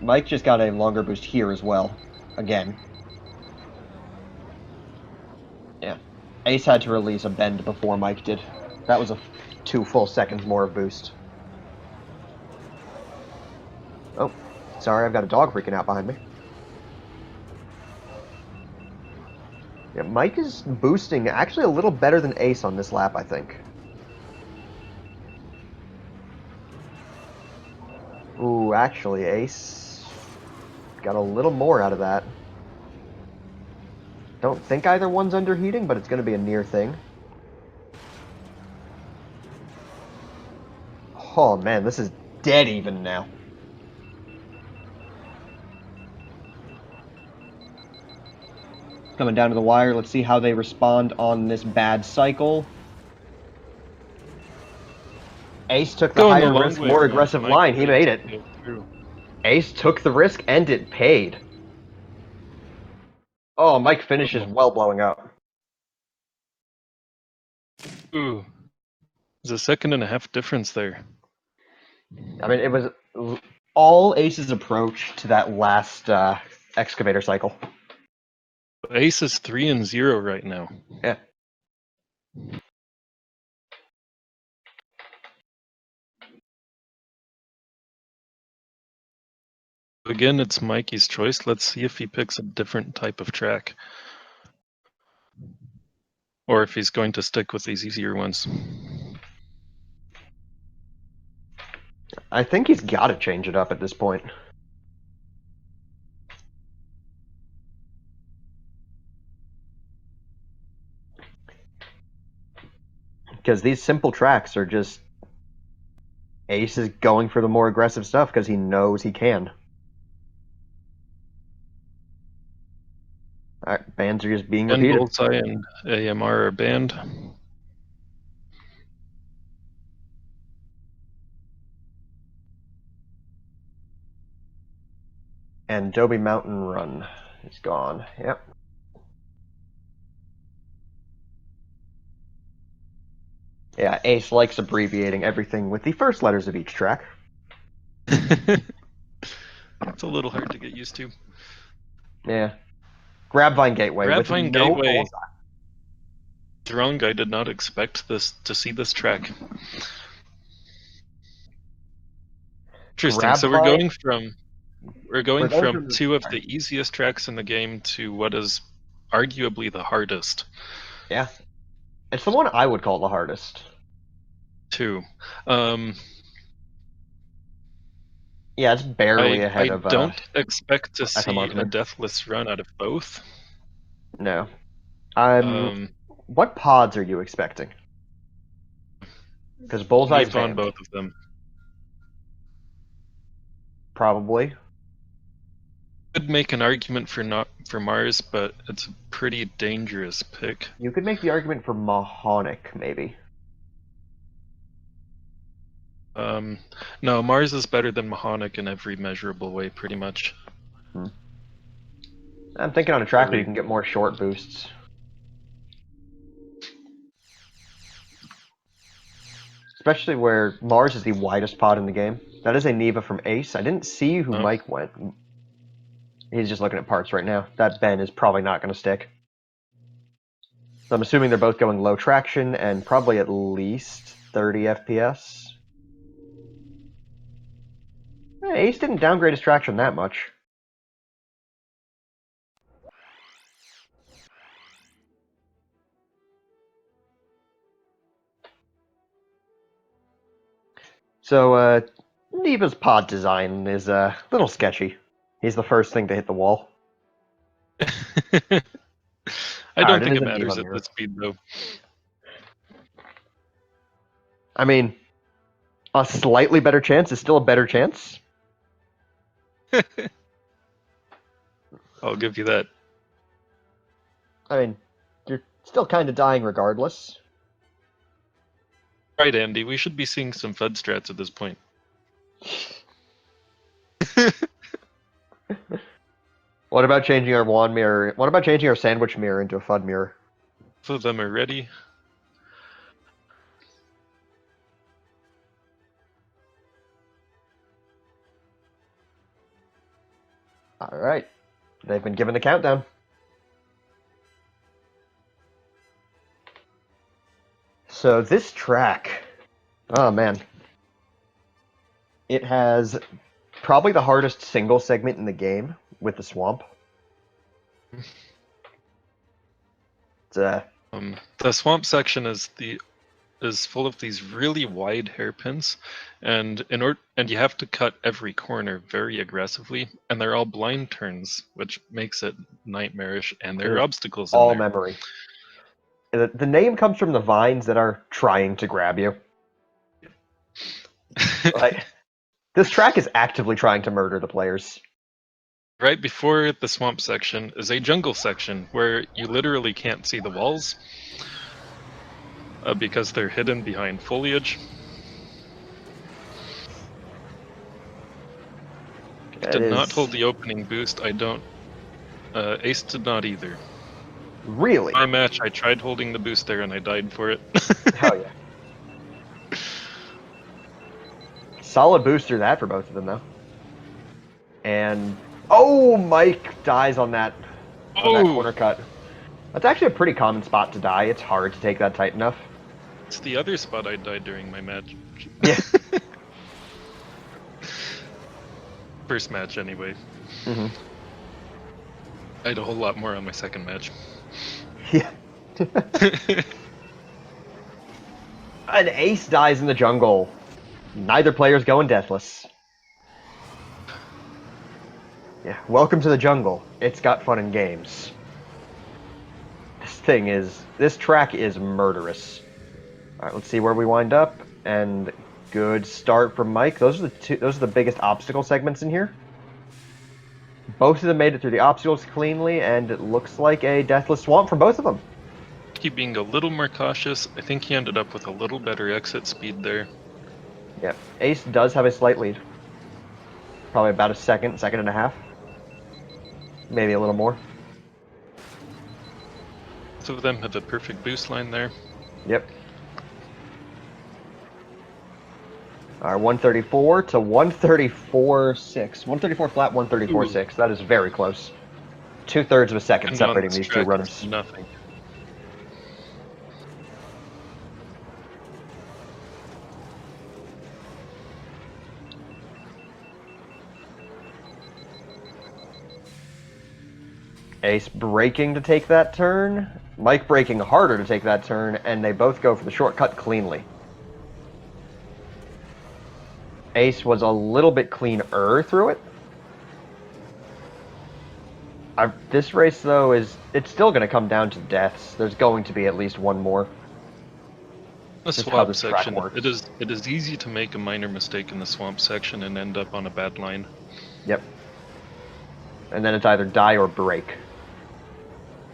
Mike just got a longer boost here as well. Again. Yeah. Ace had to release a bend before Mike did. That was a 2 full seconds more of boost. Oh, sorry, I've got a dog freaking out behind me. Yeah, Mike is boosting actually a little better than Ace on this lap, I think. Ooh, actually, Ace got a little more out of that. Don't think either one's underheating, but it's going to be a near thing. Oh man, this is dead even now. Coming down to the wire, let's see how they respond on this bad cycle. Ace took the Going the higher long risk, way more around, aggressive Mike line. He couldn't made it. go through. Ace took the risk and it paid. Oh, Mike finishes Oh. well blowing up. Ooh. There's a second and a half difference there. I mean, it was all Ace's approach to that last excavator cycle. Ace is 3-0 right now. Yeah. Again, it's Mikey's choice. Let's see if he picks a different type of track. Or if he's going to stick with these easier ones. I think he's got to change it up at this point. Because these simple tracks are just Ace is going for the more aggressive stuff because he knows he can. Alright, bands are just being And repeated. Bullseye and AMR are banned. And Dobie Mountain Run is gone. Yep. Yeah, Ace likes abbreviating everything with the first letters of each track. It's a little hard to get used to. Yeah. Grabvine Gateway with Grabvine no Gateway. bullseye. Drone guy did not expect to see this track. Interesting. So we're going from two of the easiest tracks in the game to what is arguably the hardest. Yeah. It's the one I would call the hardest. Two. Yeah, it's barely I ahead of don't expect to see a Marksman. deathless run out of both. No. What pods are you expecting? Because Bullseye's Leaf on banned. both of them. Probably. Could make an argument for Mars, but it's a pretty dangerous pick. You could make the argument for Mahonic, maybe. No, Mars is better than Mahonic in every measurable way, pretty much. I'm thinking on a track where you can get more short boosts. Especially where Mars is the widest pod in the game. That is a Neva from Ace. I didn't see who Mike went. He's just looking at parts right now. That Ben is probably not going to stick. So I'm assuming they're both going low traction and probably at least 30 FPS. Ace didn't downgrade his traction that much. So, Neva's pod design is a little sketchy. He's the first thing to hit the wall. I don't think it matters at this speed, though. I mean, a slightly better chance is still a better chance. I'll give you that. I mean, you're still kind of dying regardless. Right, Andy, we should be seeing some FUD strats at this point. What about changing our wand mirror? What about changing our sandwich mirror into a FUD mirror? Both of them are ready. All right. They've been given the countdown. So this track, oh man, it has probably the hardest single segment in the game with the swamp. The swamp section is full of these really wide hairpins, and you have to cut every corner very aggressively, and they're all blind turns, which makes it nightmarish. And there are obstacles in all there. memory. The name comes from the vines that are trying to grab you. Like, this track is actively trying to murder the players. Right before the swamp section is a jungle section where you literally can't see the walls because they're hidden behind foliage. Did not hold the opening boost. I don't. Ace did not either. Really? My match, I tried holding the boost there and I died for it. Hell yeah. Solid booster that for both of them though. And oh, Mike dies on that corner cut. That's actually a pretty common spot to die. It's hard to take that tight enough. It's the other spot I died during my match. Yeah. First match, anyway. Mm-hmm. I had a whole lot more on my second match. Yeah. An Ace dies in the jungle. Neither player's going deathless. Yeah, welcome to the jungle. It's got fun and games. This track is murderous. Alright, let's see where we wind up. And good start from Mike. Those are the biggest obstacle segments in here. Both of them made it through the obstacles cleanly, and it looks like a deathless swamp for both of them. He being a little more cautious. I think he ended up with a little better exit speed there. Yep. Ace does have a slight lead. Probably about a second and a half. Maybe a little more. Both of them have a perfect boost line there. Yep. Alright, 134 to 134.6. 134 flat, 134.6. That is very close. 2/3 of a second separating these two runners. Nothing. Ace braking to take that turn, Mike braking harder to take that turn, and they both go for the shortcut cleanly. Ace was a little bit cleaner through it. This race, though, it's still going to come down to deaths. There's going to be at least one more. The swamp section, it is easy to make a minor mistake in the swamp section and end up on a bad line. Yep. And then it's either die or break.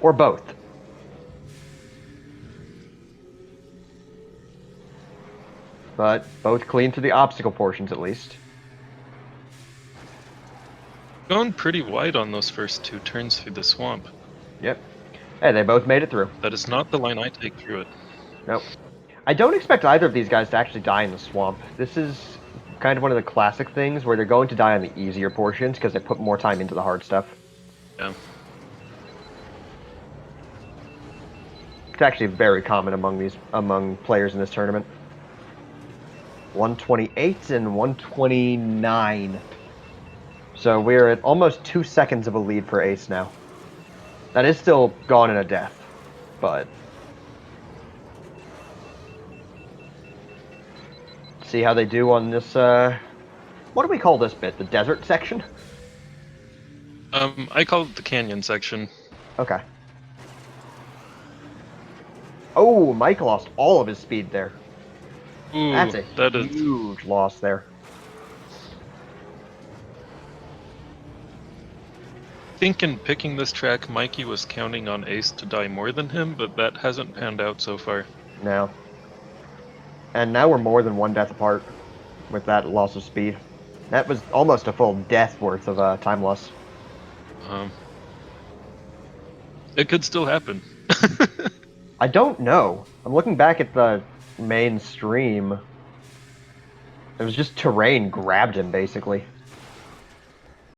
Or both. But both clean through the obstacle portions, at least. Going pretty wide on those first two turns through the swamp. Yep. Hey, they both made it through. That is not the line I take through it. Nope. I don't expect either of these guys to actually die in the swamp. This is kind of one of the classic things where they're going to die on the easier portions because they put more time into the hard stuff. Yeah. It's actually very common among players in this tournament. 128 and 129. So we're at almost 2 seconds of a lead for Ace now. That is still gone in a death, but see how they do on this, what do we call this bit? The desert section? I call it the canyon section. Okay. Oh, Mike lost all of his speed there. Ooh, that's a huge loss there. I think in picking this track, Mikey was counting on Ace to die more than him, but that hasn't panned out so far. No. And now we're more than one death apart with that loss of speed. That was almost a full death worth of time loss. It could still happen. I don't know. I'm looking back at the main stream. It was just terrain grabbed him, basically.